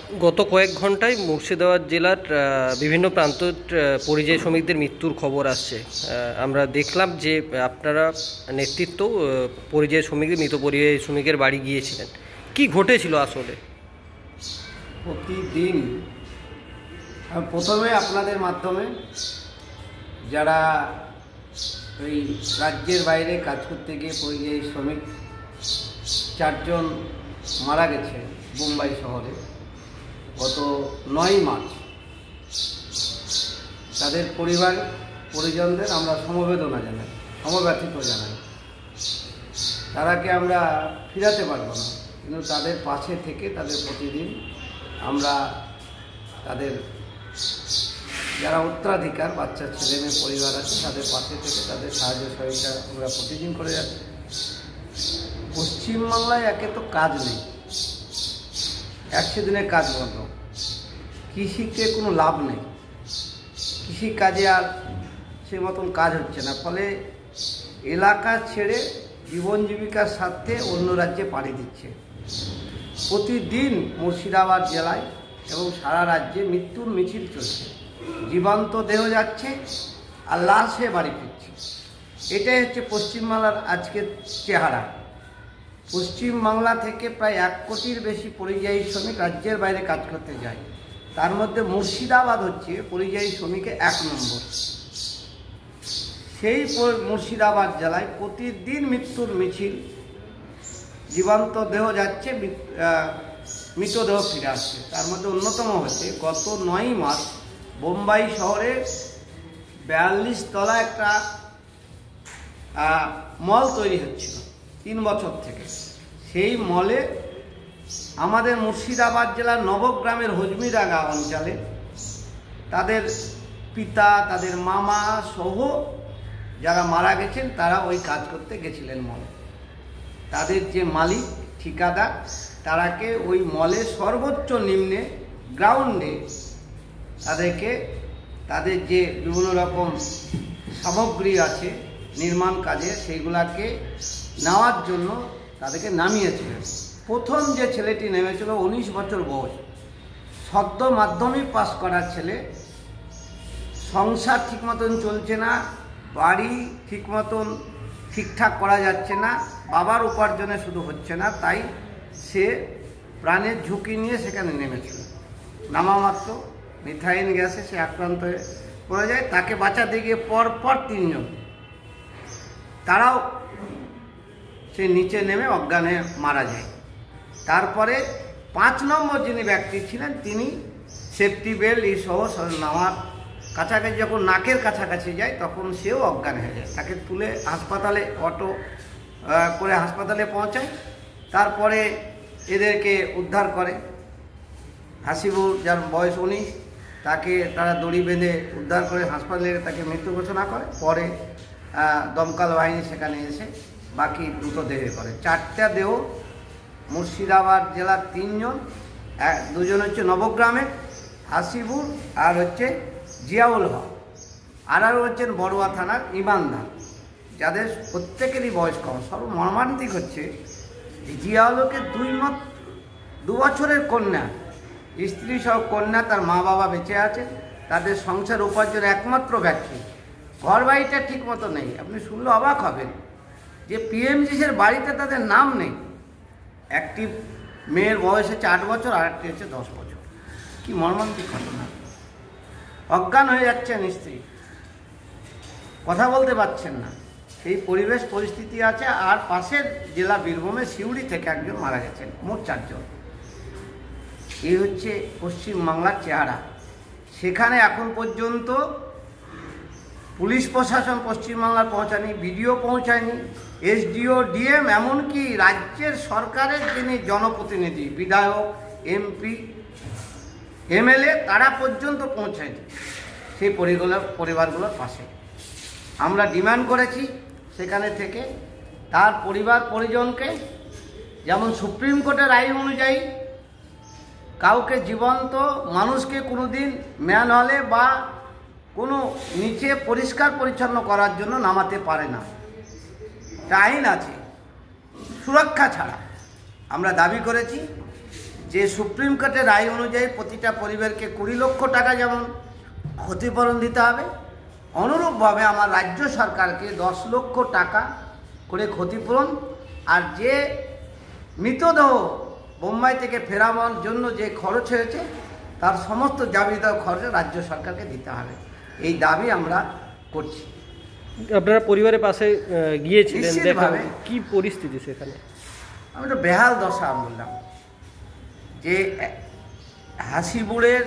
গত কয়েক ঘন্টায় মুর্শিদাবাদ জেলার বিভিন্ন প্রান্ত পরিযায়ী শ্রমিকদের মৃত্যুর খবর আসছে। আমরা দেখলাম যে আপনারা নেতৃত্ব পরিযায়ী শ্রমিকদের মৃত পরিযায়ী শ্রমিকের বাড়ি গিয়েছিলেন। কি ঘটেছিল আসলে? প্রতিদিন প্রথমে আপনাদের মাধ্যমে যারা ওই রাজ্যের বাইরে কাজ করতে গিয়ে পরিযায়ী শ্রমিক 4 জন মারা গেছে বোম্বাই শহরে গত 9 মার্চ, তাদের পরিজনদের আমরা সমবেদনা জানাই, সমব্যথিত জানাই। তারাকে আমরা ফিরাতে পারবো না, কিন্তু তাদের পাশে থেকে তাদের প্রতিদিন আমরা তাদের যারা উত্তরাধিকার বাচ্চা ছেলে মেয়ে পরিবার আছে তাদের পাশে থেকে তাদের সাহায্য সহযোগিতা আমরা প্রতিদিন করে যাচ্ছি। পশ্চিমবাংলায় একে তো কাজ নেই, 100 দিনের কাজ বন্ধ, কৃষিতে কোনো লাভ নেই, কৃষি কাজে আর সে মতন কাজ হচ্ছে না, ফলে এলাকা ছেড়ে জীবন জীবিকার স্বার্থে অন্য রাজ্যে পাড়ি দিচ্ছে। প্রতিদিন মুর্শিদাবাদ জেলায় এবং সারা রাজ্যে মৃত্যুর মিছিল চলছে, জীবন্ত দেহ যাচ্ছে আর লাশে বাড়ি ফিরছে। এটাই হচ্ছে পশ্চিমবাংলার আজকের চেহারা। পশ্চিমবাংলা থেকে প্রায় 1 কোটির বেশি পরিযায়ী শ্রমিক রাজ্যের বাইরে কাজ করতে যায়, তার মধ্যে মুর্শিদাবাদ হচ্ছে পরিযায়ী শ্রমিকে 1 নম্বর। সেই মুর্শিদাবাদ জেলায় প্রতিদিন মৃত্যুর মিছিল, জীবন্ত দেহ যাচ্ছে, মৃতদেহ ফিরে আসছে। তার মধ্যে অন্যতম হচ্ছে গত 9 মার্চ বোম্বাই শহরে 42 তলা একটা মল তৈরি হচ্ছিল 3 বছর থেকে। সেই মলে আমাদের মুর্শিদাবাদ জেলার নবগ্রামের হজমিরাগা অঞ্চলে তাদের পিতা, তাদের মামা সহ যারা মারা গেছেন তারা ওই কাজ করতে গেছিলেন মলে। তাদের যে মালিক ঠিকাদার তারাকে ওই মলে সর্বোচ্চ নিম্নে গ্রাউন্ডে তাদেরকে তাদের যে বিভিন্ন রকম সামগ্রী আছে নির্মাণ কাজে সেইগুলাকে নেওয়ার জন্য তাদেরকে নামিয়েছিলেন। প্রথম যে ছেলেটি নেমেছিল 19 বছর বয়স, সদ্য মাধ্যমিক পাস করা ছেলে, সংসার ঠিক মতন চলছে না, বাড়ি ঠিক মতন ঠিকঠাক করা যাচ্ছে না, বাবার উপার্জনে শুধু হচ্ছে না, তাই সে প্রাণের ঝুঁকি নিয়ে সেখানে নেমেছিল। নামা মাত্র মিথাইন গ্যাসে সে আক্রান্ত হয়ে পড়ে যায়। তাকে বাঁচাতে গিয়ে পরপর 3 জন তারাও সে নিচে নেমে অজ্ঞানে মারা যায়। তারপরে 5 নম্বর যিনি ব্যক্তি ছিলেন তিনি সেফটি বেল্ট এই সহ নামার কাছাকাছি যখন নাকের কাছাকাছি যায় তখন সেও অজ্ঞান হয়ে যায়। তাকে তুলে হাসপাতালে অটো করে হাসপাতালে পৌঁছায়। তারপরে এদেরকে উদ্ধার করে হাসিবুর, যার বয়স 19, তাকে তারা দড়ি বেঁধে উদ্ধার করে হাসপাতালে তাকে মৃত্যু ঘোষণা করে। পরে দমকল বাহিনী সেখানে এসে বাকি দ্রুত দেহে করে। 4টা দেহ মুর্শিদাবাদ জেলার 3 জন, 2 জন হচ্ছে নবগ্রামের হাসিবুর আর হচ্ছে জিয়াউল হক, আর হচ্ছেন বড়ুয়া থানার ইমানদার, যাদের প্রত্যেকেরই বয়স কম। সর্বমর্মান্তিক হচ্ছে জিয়াউল হকের 2 বছরের কন্যা, স্ত্রী সহ কন্যা, তার মা বাবা বেঁচে আছে, তাদের সংসার উপার্জনের একমাত্র ব্যক্তি। ঘর বাড়িটা ঠিক মতো নেই। আপনি শুনলে অবাক হবেন যে পিএমজিসের বাড়িতে তাদের নাম নেই। একটি মেয়ের বয়স হচ্ছে 8 বছর আর একটি হচ্ছে 10 বছর। কি মর্মান্তিক ঘটনা! অজ্ঞান হয়ে যাচ্ছেন স্ত্রী, কথা বলতে পারছেন না, এই পরিবেশ পরিস্থিতি আছে। আর পাশের জেলা বীরভূমে সিউড়ি থেকে 1 জন মারা গেছেন, মোট 4 জন। এই হচ্ছে পশ্চিমবাংলার চেহারা। সেখানে এখন পর্যন্ত পুলিশ প্রশাসন পশ্চিমবাংলার পৌঁছায়নি, বিডিও পৌঁছায়নি, এসডিও, ডিএম, এমনকি রাজ্যের সরকারের যিনি জনপ্রতিনিধি, বিধায়ক, এমপি, এমএলএ, তারা পর্যন্ত পৌঁছায়নি সেই পরিবারগুলোর পাশে। আমরা ডিমান্ড করেছি সেখানে থেকে তার পরিবার পরিজনকে, যেমন সুপ্রিম কোর্টের আইন অনুযায়ী কাউকে জীবন্ত মানুষকে কোনোদিন ম্যান হলে বা কোনো নিচে পরিষ্কার পরিচ্ছন্ন করার জন্য নামাতে পারে না, আইন আছে। সুরক্ষা ছাড়া আমরা দাবি করেছি যে সুপ্রিম কোর্টের রায় অনুযায়ী প্রতিটা পরিবারকে 20 লক্ষ টাকা যেমন ক্ষতিপূরণ দিতে হবে, অনুরূপভাবে আমার রাজ্য সরকারকে 10 লক্ষ টাকা করে ক্ষতিপূরণ, আর যে মৃতদেহ বোম্বাই থেকে ফেরাবার জন্য যে খরচ হয়েছে তার সমস্ত যাবিত খরচ রাজ্য সরকারকে দিতে হবে। এই দাবি আমরা করছি। আপনারা পরিবারের পাশে গিয়েছিলেন, দেখা নিশ্চিতভাবে। কি পরিস্থিতি সেখানে? আমি তো বেহাল দশা বললাম যে হাসিবুড়ের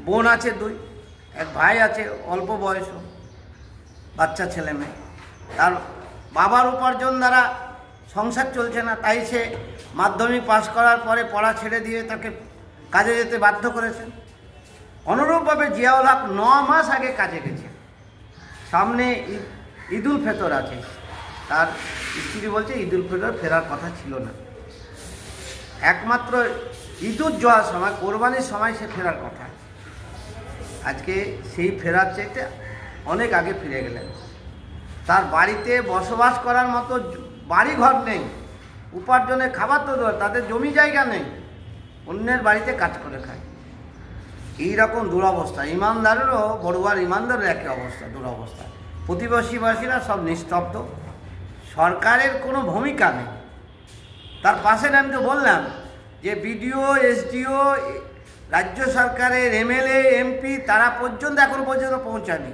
বোন আছে 2, এক ভাই আছে অল্প বয়স, বাচ্চা ছেলে মেয়ে, তার বাবার উপার্জন দ্বারা সংসার চলছে না, তাই সে মাধ্যমিক পাশ করার পরে পড়া ছেড়ে দিয়ে তাকে কাজে যেতে বাধ্য করেছেন। অনুরূপভাবে জিয়াউল হক 9 মাস আগে কাজে গেছে, সামনে ঈদুল ফিতর আছে, তার স্ত্রী বলছে ঈদুল ফিতর ফেরার কথা ছিল না, একমাত্র ঈদুল জোহার সময় কোরবানির সময় সে ফেরার কথা। আজকে সেই ফেরার চাইতে অনেক আগে ফিরে গেলেন। তার বাড়িতে বসবাস করার মতো বাড়ি ঘর নেই, উপার্জনের খাবার তো দূর, তাদের জমি জায়গা নেই, অন্যের বাড়িতে কাজ করে খায়। এইরকম দুরবস্থা, ইমানদারেরও বড়ুয়ার ইমানদারের একই অবস্থা, দুরবস্থা। প্রতিবেশীবাসীরা সব নিস্তব্ধ, সরকারের কোনো ভূমিকা নেই। তার পাশে আমি তো বললাম যে বিডিও, এসডিও, রাজ্য সরকারের এমএলএ, এমপি তারা পর্যন্ত এখন পর্যন্ত পৌঁছায়নি।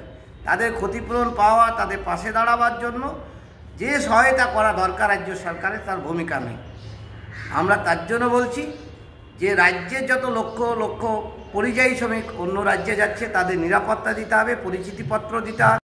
তাদের ক্ষতিপূরণ পাওয়া, তাদের পাশে দাঁড়াবার জন্য যে সহায়তা করা দরকার রাজ্য সরকারের, তার ভূমিকা নেই। আমরা তার জন্য বলছি যে রাজ্যের যত লক্ষ লক্ষ পরিযায়ী শ্রমিক অন্য রাজ্যে যাচ্ছে তাদের নিরাপত্তা দিতে হবে, পরিচিতিপত্র দিতে হবে।